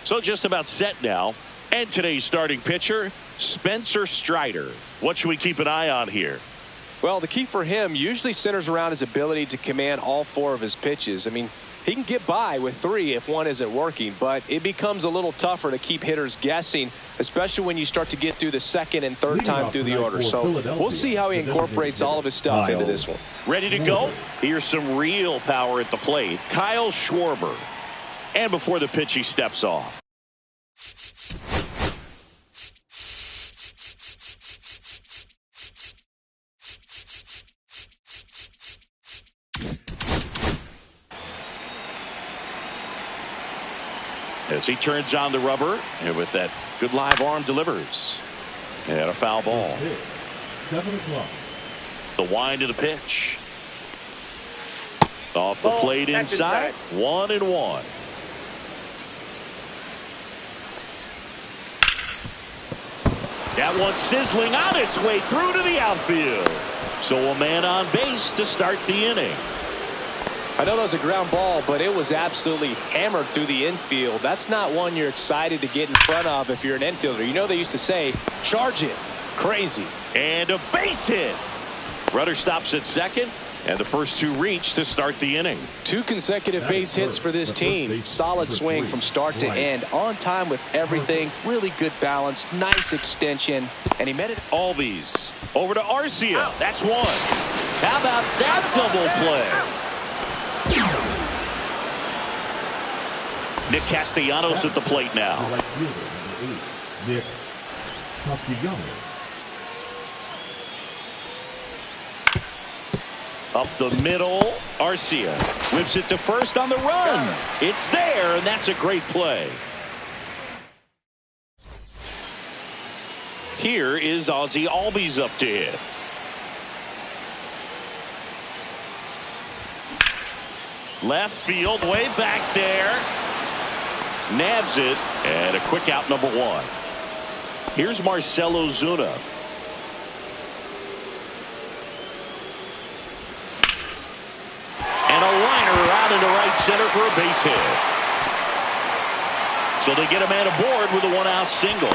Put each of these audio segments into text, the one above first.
So just about set now. And today's starting pitcher, Spencer Strider. What should we keep an eye on here? Well, the key for him usually centers around his ability to command all 4 of his pitches. I mean, he can get by with 3 if one isn't working, but it becomes a little tougher to keep hitters guessing, especially when you start to get through the second and third time through the order. So we'll see how he incorporates all of his stuff into this one. Ready to go? Here's some real power at the plate. Kyle Schwarber. And before the pitch, he steps off. As he turns on the rubber, and with that good live arm delivers. And a foul ball. 7 o'clock. The wind of the pitch. Off the plate inside. 1-1. That one sizzling on its way through to the outfield. So a man on base to start the inning. I know that was a ground ball, but it was absolutely hammered through the infield. That's not one you're excited to get in front of if you're an infielder. You know they used to say, charge it. Crazy. And a base hit. Runner stops at second, and the first 2 reach to start the inning. 2 consecutive base hits for this team. Solid swing from start to end. On time with everything. Really good balance. Nice extension. And he met it. Albies over to Arcia. That's 1. How about that double play? Nick Castellanos at the plate now. Nick Castellanos. Up the middle, Arcia whips it to first on the run. It's there, and that's a great play. Here is Ozzie Albies up to hit. Left field, way back there. Nabs it, and a quick out, number 1. Here's Marcell Ozuna. And a liner out into right center for a base hit. So they get a man aboard with a 1-out single.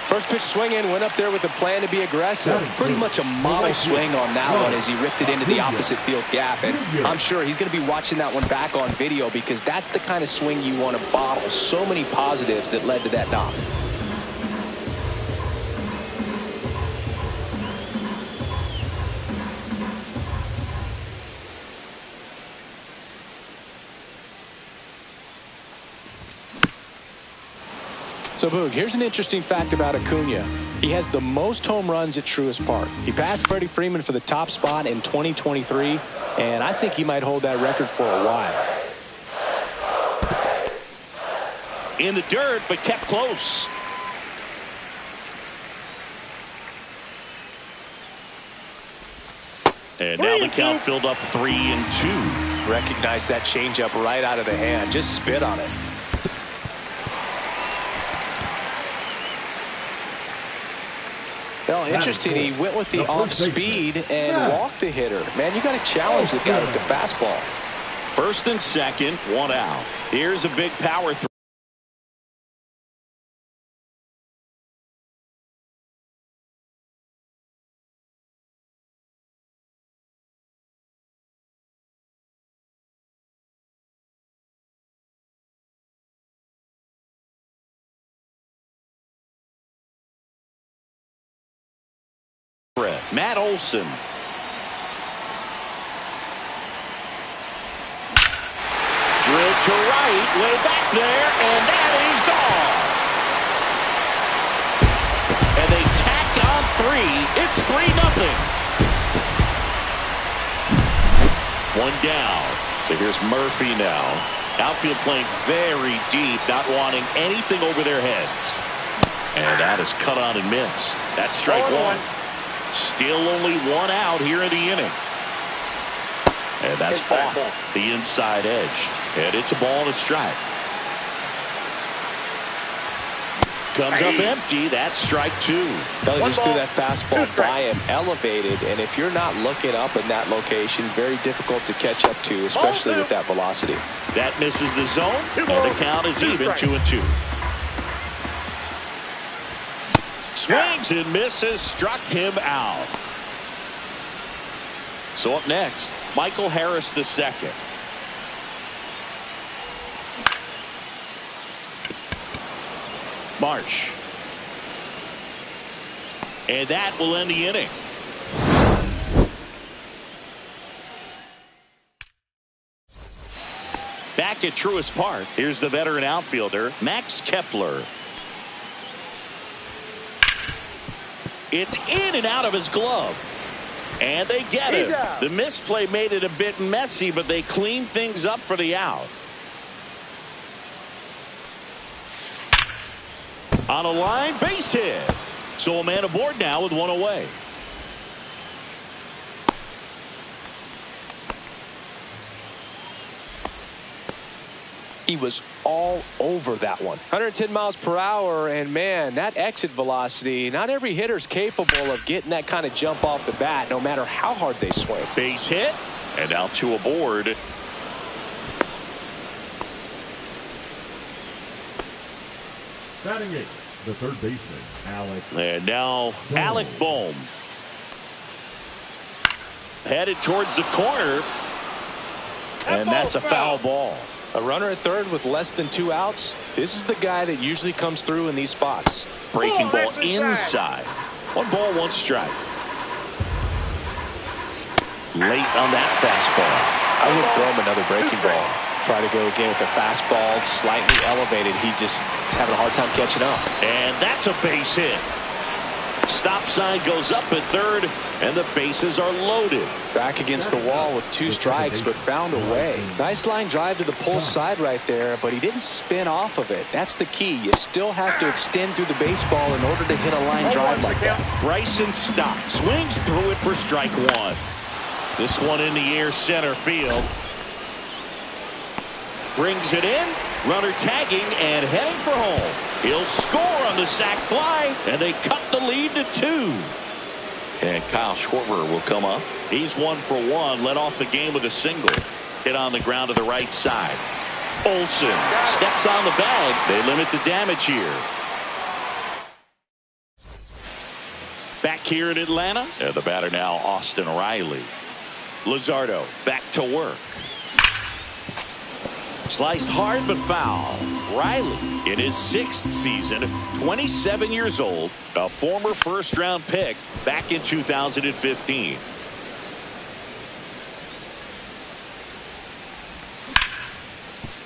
First pitch swinging, went up there with a plan to be aggressive. Pretty much a model swing on that one as he ripped it into the opposite field gap. And I'm sure he's going to be watching that one back on video because that's the kind of swing you want to bottle. So many positives that led to that knock. So, Boog, here's an interesting fact about Acuna. He has the most home runs at Truist Park. He passed Freddie Freeman for the top spot in 2023, and I think he might hold that record for a while. In the dirt, but kept close. And now the count filled up 3-2. Recognize that changeup right out of the hand. Just spit on it. Well, interesting. He went with the off speed and walked the hitter. Man, you got to challenge the guy with the fastball. First and second, 1 out. Here's a big power throw. Matt Olson. Drilled to right, way back there, and that is gone. And they tack on 3. It's 3-0. 1 down. So here's Murphy now. Outfield playing very deep, not wanting anything over their heads. And that is cut on and missed. That's strike 1. Still only 1 out here in the inning. And that's off the inside edge. And it's a ball and a strike. Comes up empty. That's strike two. Belly just threw that fastball by him, elevated, and if you're not looking up in that location, very difficult to catch up to, especially with that velocity. That misses the zone, and the count is even 2-2. Swings and misses, struck him out. So up next, Michael Harris II. Marsh. And that will end the inning. Back at Truist Park, here's the veteran outfielder, Max Kepler. It's in and out of his glove. And they get it. The misplay made it a bit messy, but they cleaned things up for the out. On a line, base hit. So a man aboard now with one away. He was all over that one. 110 miles per hour, and man, that exit velocity, not every hitter's capable of getting that kind of jump off the bat, no matter how hard they swing. Base hit, and now two aboard. Batting eight, the third baseman, Alec. And now Alec Bohm. Headed towards the corner. And that's a foul ball. A runner at third with less than 2 outs. This is the guy that usually comes through in these spots. Breaking ball inside. 1 ball, 1 strike. Late on that fastball. I would throw him another breaking ball. Try to go again with a fastball, slightly elevated. He just is having a hard time catching up. And that's a base hit. Stop sign goes up at third, and the bases are loaded. Back against the wall with 2 strikes, but found a way. Nice line drive to the pull side right there, but he didn't spin off of it. That's the key. You still have to extend through the baseball in order to hit a line drive like that. Bryson Stott swings through it for strike 1. This one in the air center field. Brings it in. Runner tagging and heading for home. He'll score on the sac fly, and they cut the lead to 2. And Kyle Schwarber will come up. He's 1 for 1. Led off the game with a single. Hit on the ground to the right side. Olsen steps on the bag. They limit the damage here. Back here in Atlanta. And the batter now, Austin Riley. Luzardo back to work. Sliced hard but foul. Riley in his 6th season, 27 years old, a former first-round pick back in 2015.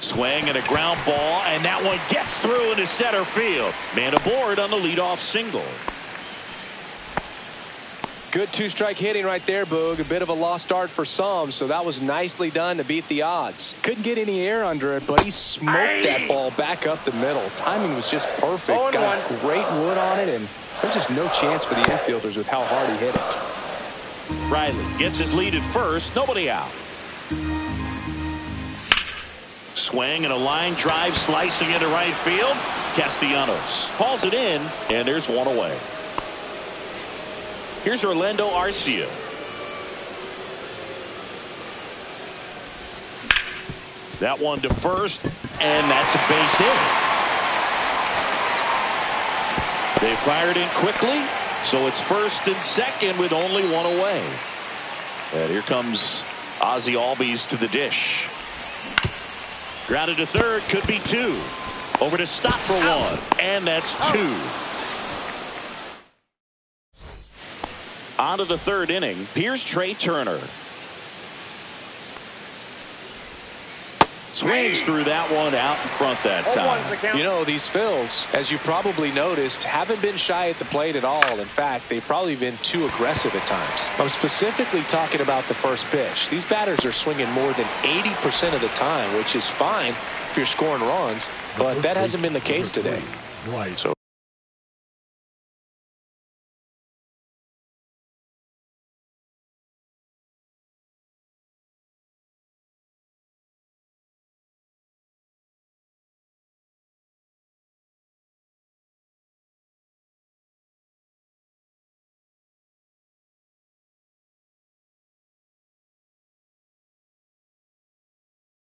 Swing and a ground ball, and that one gets through into center field. Man aboard on the leadoff single. Good 2-strike hitting right there, Boog. A bit of a lost start for some, so that was nicely done to beat the odds. Couldn't get any air under it, but he smoked that ball back up the middle. Timing was just perfect. Got great wood on it, and there's just no chance for the infielders with how hard he hit it. Riley gets his lead at first. Nobody out. Swing and a line drive slicing into right field. Castellanos hauls it in, and there's one away. Here's Orlando Arcia. That one to first, and that's a base hit. They fired in quickly, so it's first and second with only one away. And here comes Ozzie Albies to the dish. Grounded to third, could be 2. Over to Stott for 1, and that's 2. On to the 3rd inning. Here's Trey Turner. Swings through that one out in front that time. You know, these Phils, as you probably noticed, haven't been shy at the plate at all. In fact, they've probably been too aggressive at times. I'm specifically talking about the first pitch. These batters are swinging more than 80% of the time, which is fine if you're scoring runs, but that hasn't been the case today. So